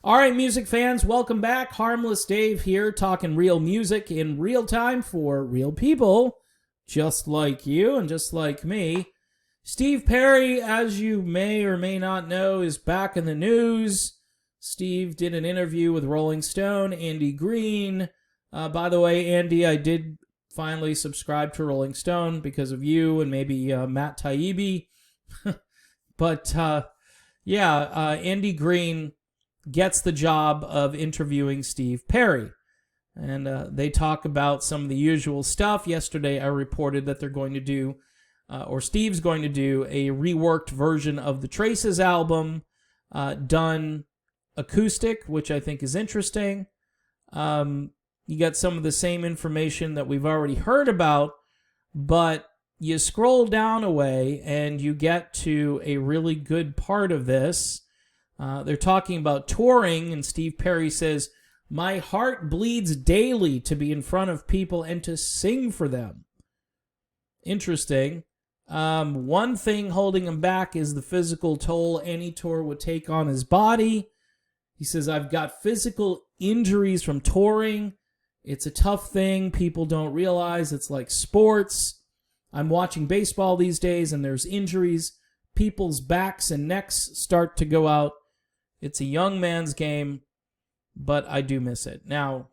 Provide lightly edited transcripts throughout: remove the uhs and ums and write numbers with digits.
All right, music fans, welcome back. Harmless Dave here, talking real music in real time for real people, just like you and just like me. Steve Perry, as you may or may not know, is back in the news. Steve did an interview with Rolling Stone, Andy Green. By the way, Andy, I did finally subscribe to Rolling Stone because of you and maybe Matt Taibbi. But, Andy Green gets the job of interviewing Steve Perry. And they talk about some of the usual stuff. Yesterday I reported that they're going to do, or Steve's going to do, a reworked version of the Traces album, done acoustic, which I think is interesting. You got some of the same information that we've already heard about, but you scroll down a way and you get to a really good part of this. They're talking about touring, and Steve Perry says, "My heart bleeds daily to be in front of people and to sing for them." Interesting. One thing holding him back is the physical toll any tour would take on his body. He says, "I've got physical injuries from touring. It's a tough thing. People don't realize it's like sports. I'm watching baseball these days, and there's injuries. People's backs and necks start to go out. It's a young man's game, but I do miss it." Now,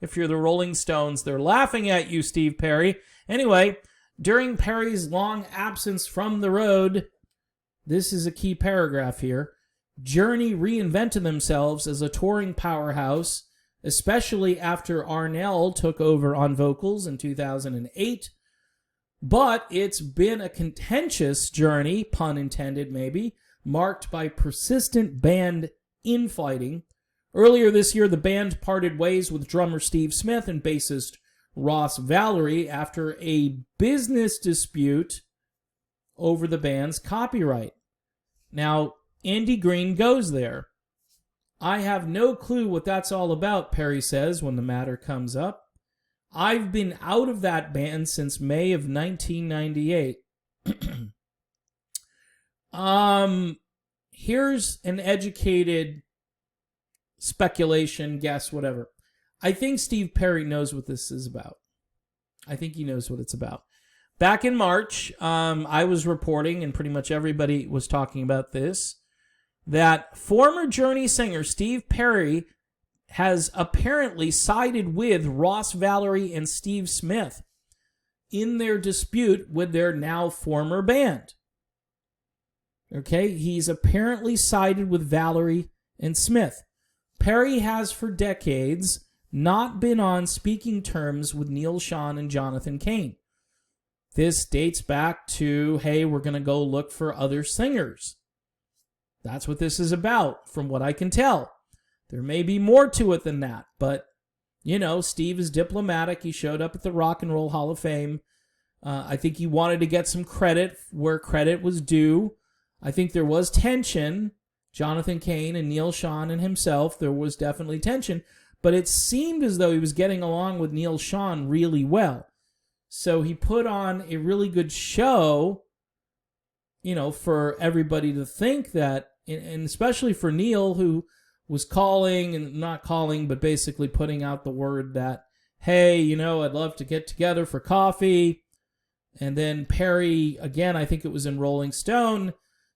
if you're the Rolling Stones, they're laughing at you, Steve Perry. Anyway, during Perry's long absence from the road, this is a key paragraph here, Journey reinvented themselves as a touring powerhouse, especially after Arnell took over on vocals in 2008. But it's been a contentious journey, pun intended maybe, marked by persistent band infighting. Earlier this year, the band parted ways with drummer Steve Smith and bassist Ross Valory after a business dispute over the band's copyright. Now, Andy Green goes there. "I have no clue what that's all about," Perry says when the matter comes up. "I've been out of that band since May of 1998. Here's an educated speculation, guess, whatever. I think Steve Perry knows what this is about. I think he knows what it's about. Back in March, I was reporting, and pretty much everybody was talking about this, that former Journey singer Steve Perry has apparently sided with Ross Valory and Steve Smith in their dispute with their now former band. Okay, he's apparently sided with Valory and Smith. Perry has for decades not been on speaking terms with Neil Schon and Jonathan Cain. This dates back to, hey, we're going to go look for other singers. That's what this is about, from what I can tell. There may be more to it than that, but, you know, Steve is diplomatic. He showed up at the Rock and Roll Hall of Fame. I think he wanted to get some credit where credit was due. I think there was tension. Jonathan Cain and Neil Schon and himself, there was definitely tension, but it seemed as though he was getting along with Neil Schon really well. So he put on a really good show, you know, for everybody to think that, and especially for Neil, who was calling, and not calling, but basically putting out the word that, hey, you know, I'd love to get together for coffee. And then Perry, again, I think it was in Rolling Stone,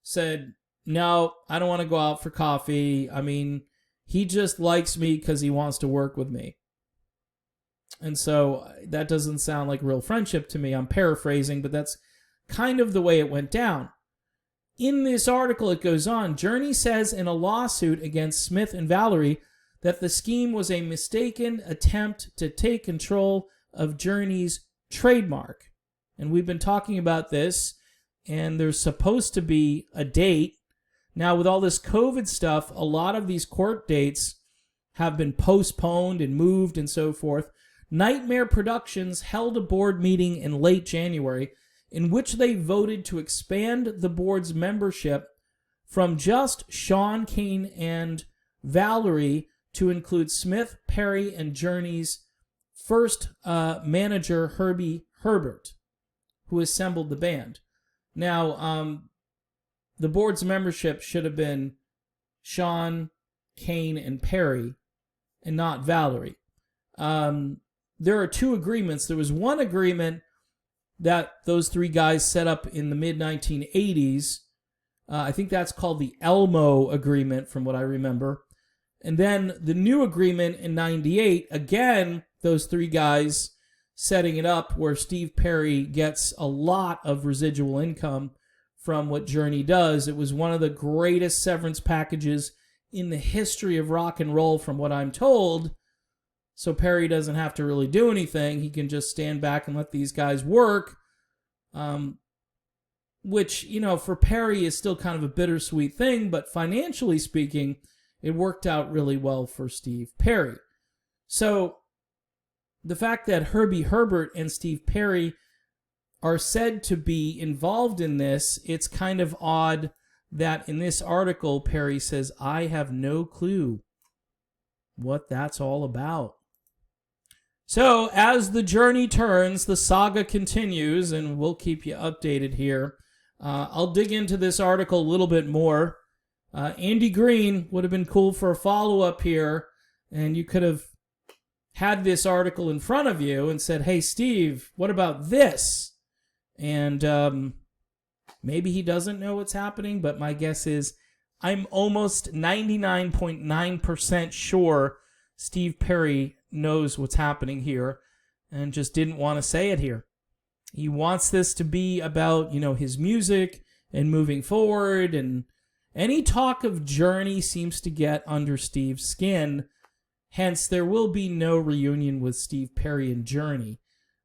said, "No, I don't want to go out for coffee. I mean, he just likes me because he wants to work with me." And so that doesn't sound like real friendship to me. I'm paraphrasing, but that's kind of the way it went down. In this article, it goes on, Journey says in a lawsuit against Smith and Valory that the scheme was a mistaken attempt to take control of Journey's trademark. And we've been talking about this, and there's supposed to be a date. Now, with all this COVID stuff, a lot of these court dates have been postponed and moved and so forth. Nightmare Productions held a board meeting in late January in which they voted to expand the board's membership from just Sean Cain and Valory to include Smith, Perry, and Journey's first manager, Herbie Herbert, who assembled the band. Now, the board's membership should have been Sean, Kane, and Perry, and not Valerie. There are two agreements. There was one agreement that those three guys set up in the mid-1980s. I think that's called the Elmo Agreement, from what I remember. And then the new agreement in 98, again, those three guys setting it up where Steve Perry gets a lot of residual income from what Journey does. It was one of the greatest severance packages in the history of rock and roll, from what I'm told. So Perry doesn't have to really do anything. He can just stand back and let these guys work. Which, you know, for Perry is still kind of a bittersweet thing, but financially speaking, it worked out really well for Steve Perry. So the fact that Herbie Herbert and Steve Perry are said to be involved in this, it's kind of odd that in this article, Perry says, I have no clue what that's all about. So as the journey turns, the saga continues, and we'll keep you updated here. I'll dig into this article a little bit more. Andy Green would have been cool for a follow-up here, and you could have had this article in front of you and said, hey, Steve, what about this? And maybe he doesn't know what's happening, but my guess is I'm almost 99.9% sure Steve Perry knows what's happening here and just didn't want to say it here. He wants this to be about, you know, his music and moving forward, and any talk of Journey seems to get under Steve's skin. Hence, there will be no reunion with Steve Perry and Journey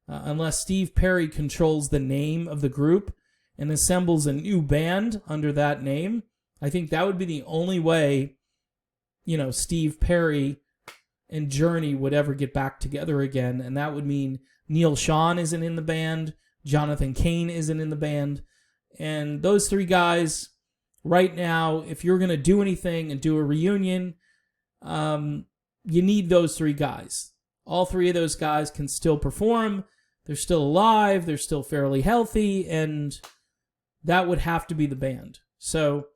unless Steve Perry controls the name of the group and assembles a new band under that name. I think that would be the only way, you know, Steve Perry and Journey would ever get back together again, and that would mean Neil Schon isn't in the band, Jonathan Cain isn't in the band, and those three guys, right now, if you're going to do anything and do a reunion, you need those three guys. All three of those guys can still perform, they're still alive, they're still fairly healthy, and that would have to be the band. So,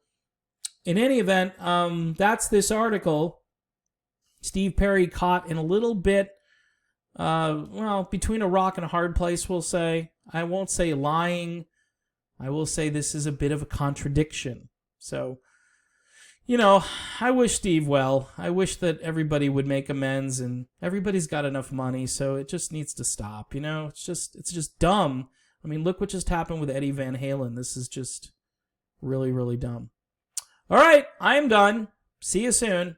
in any event, that's this article. Steve Perry caught in a little bit, between a rock and a hard place, we'll say. I won't say lying. I will say this is a bit of a contradiction. So, you know, I wish Steve well. I wish that everybody would make amends, and everybody's got enough money, so it just needs to stop, you know? It's just dumb. I mean, look what just happened with Eddie Van Halen. This is just really, really dumb. All right, I am done. See you soon.